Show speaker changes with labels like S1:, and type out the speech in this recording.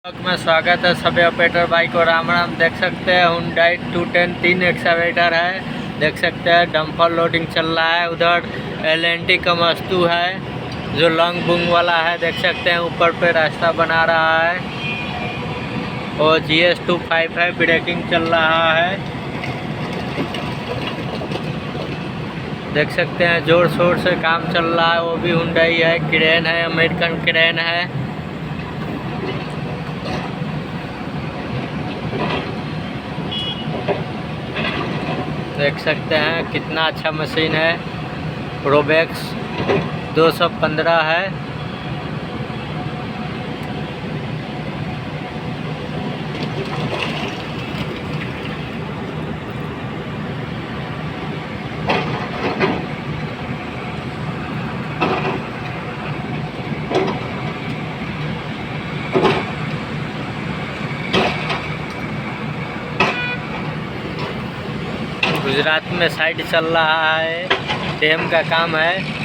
S1: में स्वागत है सभी ऑपरेटर भाई को राम राम। देख सकते हैं हुंडई 210 3 एक्सकवेटर है। देख सकते हैं डंपर लोडिंग चल रहा है। उधर LNT का मस्तू है जो लॉन्ग बुंग वाला है। देख सकते हैं ऊपर पे रास्ता बना रहा है और GS 255 ब्रेकिंग चल रहा है। देख सकते हैं जोर शोर से काम चल रहा है। वो भी हुंडई है, क्रेन है, अमेरिकन क्रेन है। देख सकते हैं कितना अच्छा मशीन है। प्रोबेक्स 215 है। गुजरात में साइड चल रहा है, डैम का काम है।